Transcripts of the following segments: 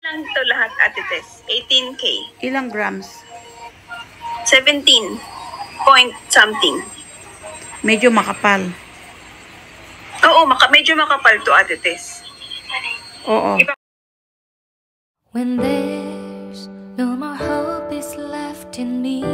Lang to lahat, Ate Tess. 18K. Ilang grams? 17 point something. Medyo makapal. Oo, medyo makapal to, Ate Tess. Oo. When there's no more hope is left in me,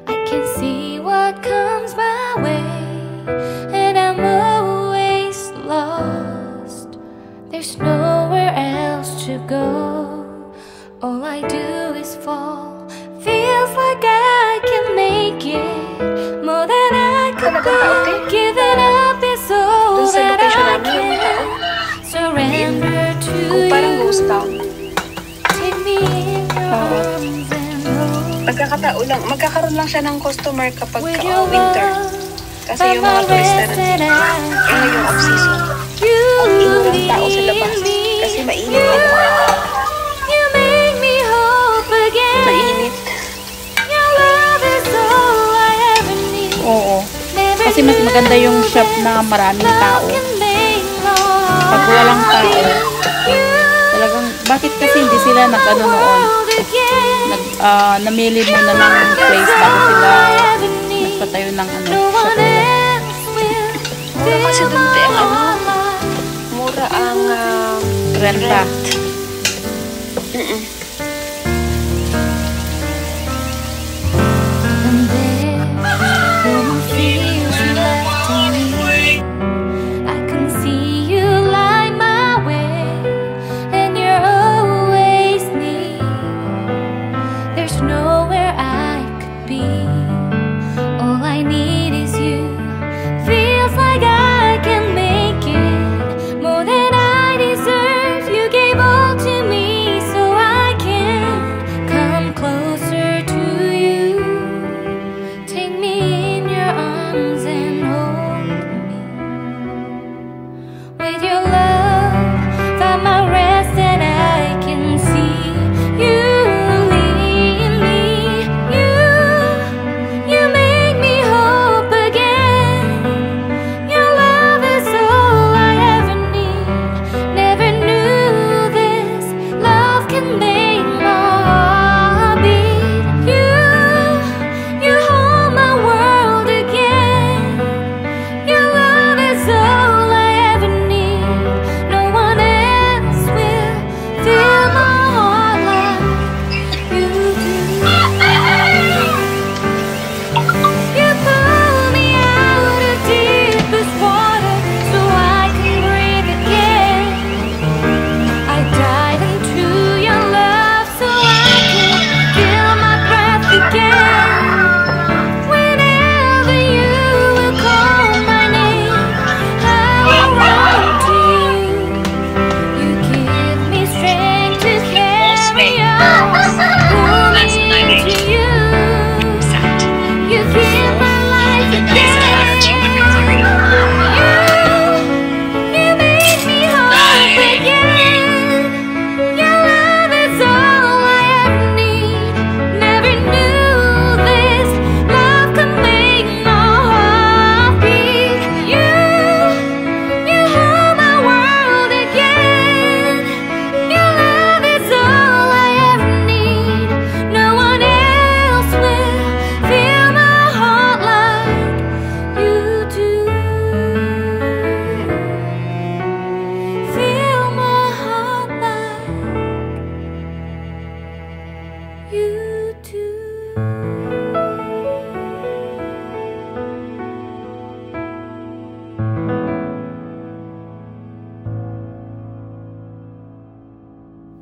I can see what comes my way, and I'm always lost. There's nowhere else to go. All I do is fall. Feels like I can make it more than I could bear. Giving up is all that I can. Surrender to you. Parang ghost town. Take me in your arms and hold me. Magkakaroon lang siya ng customer kapag winter. Kasi yung mga turista na yung off-season. Ang ino ng tao sa labas. Kasi mainit. You make me hope again. Mainit. Your love is all I ever need. Oo. Kasi mas maganda yung shop na maraming tao. Pag walang tao, talagang, bakit kasi hindi sila nag-ano noon? Namili muna ng place bago sila nagpatayo ng shop nila. Mura kasi dun mura ang Renta.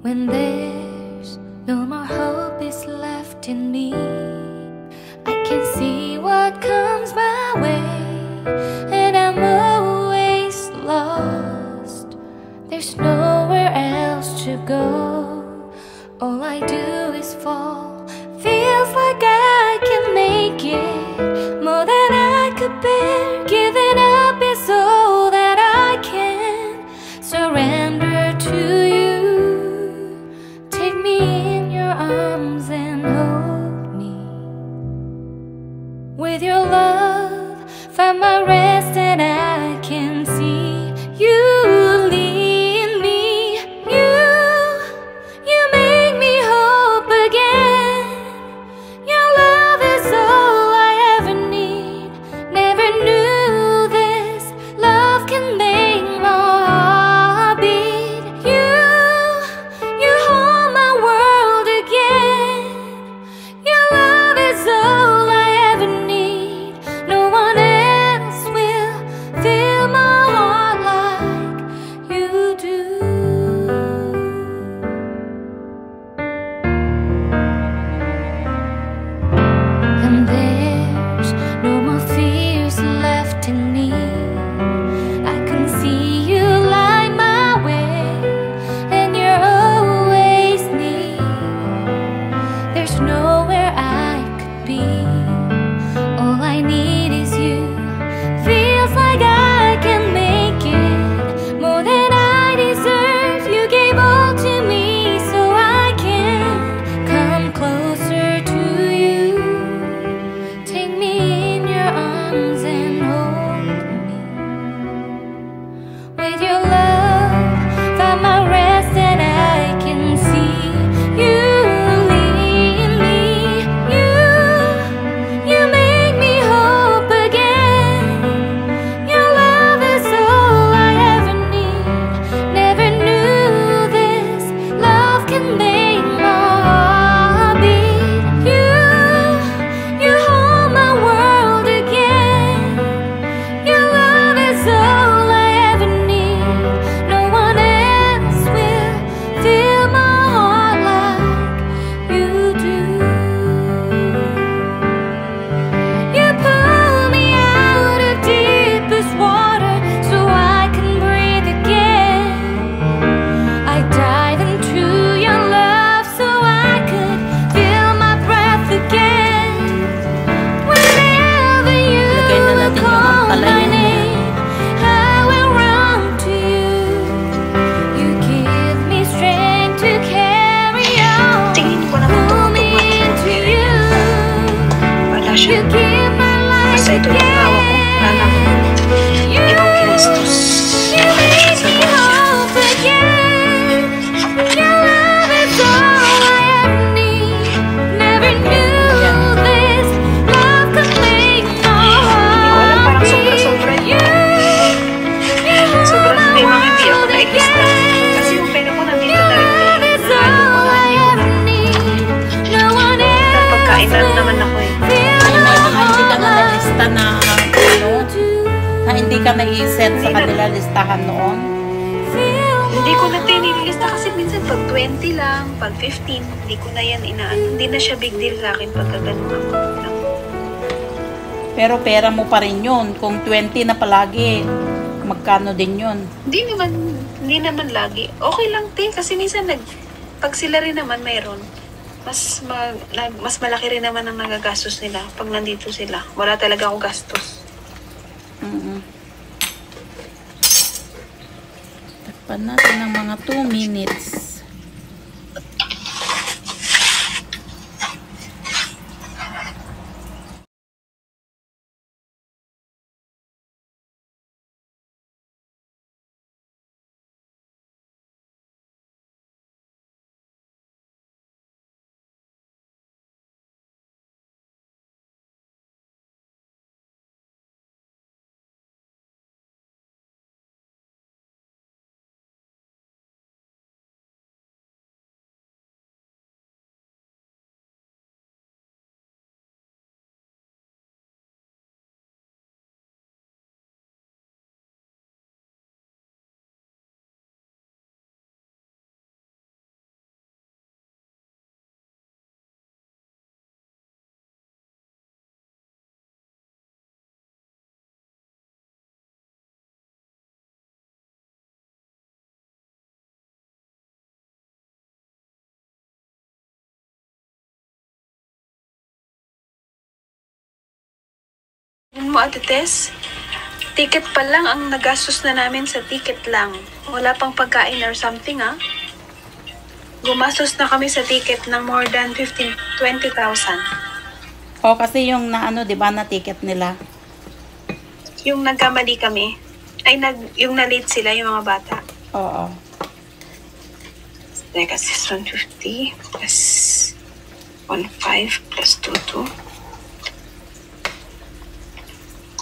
When there's no more hope is left in me, I can see what comes my way, and I'm always lost. There's nowhere else to go. All I do is fall. Feels like I can make it more than I could bear. Giving up is all that I can. Surrender to you. Take me in your arms and hold me. With your love, find my rest, and I can see you lead me. ka na i-send sa kanila listahan noon? Hindi ko na tinilista kasi minsan pag 20 lang, pag 15, hindi ko na yan inaano. Hindi na siya big deal sa akin pagka ganun ako. Pero pera mo pa rin yun. Kung 20 na palagi, magkano din yun? Hindi naman lagi. Okay lang, te. Kasi minsan pag sila rin naman mayroon, mas malaki rin naman ang nagagastos nila pag nandito sila. Wala talaga akong gastos. Takpan natin ng mga 2 minutes. Yun mo, Ate Tess, ticket pa lang ang nagastos na namin sa ticket lang. Wala pang pagkain or something, ha? Gumastos na kami sa ticket ng more than 20,000. O, kasi yung di ba, na ticket nila. Yung nagkamali kami, yung na-late sila, yung mga bata. Oo. Teka, 150 plus 1.5 plus 2.2.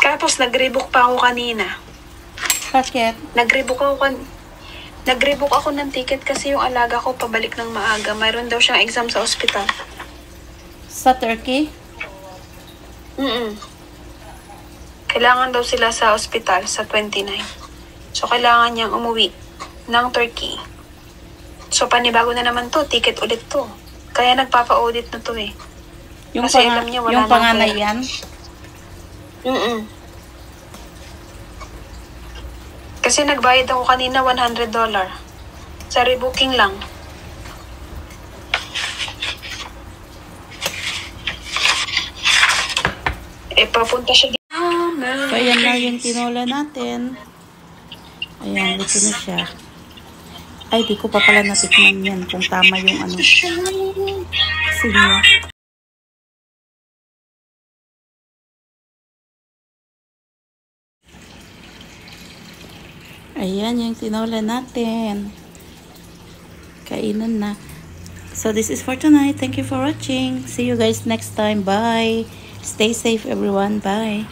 Tapos, nag-rebook pa ako kanina. Bakit? Nag-rebook ako ng ticket kasi yung alaga ko pabalik ng maaga. Mayroon daw siyang exam sa ospital. Sa Turkey? Kailangan daw sila sa ospital sa 29. So, kailangan niyang umuwi ng Turkey. So, panibago na naman to. Ticket ulit to. Kaya nagpapa-audit na to eh. Yung, kasi alam niya wala yung panganay yan? Kasi nagbayad ako kanina $100 sa rebooking lang. Papunta siya dito. So, ayan na yung tinola natin. Ayan, dito na siya. Ay, di ko pa pala natikman yan kung tama yung sinyo. Ayan yung tinola natin. Kainan na. So, this is for tonight. Thank you for watching. See you guys next time. Bye. Stay safe, everyone. Bye.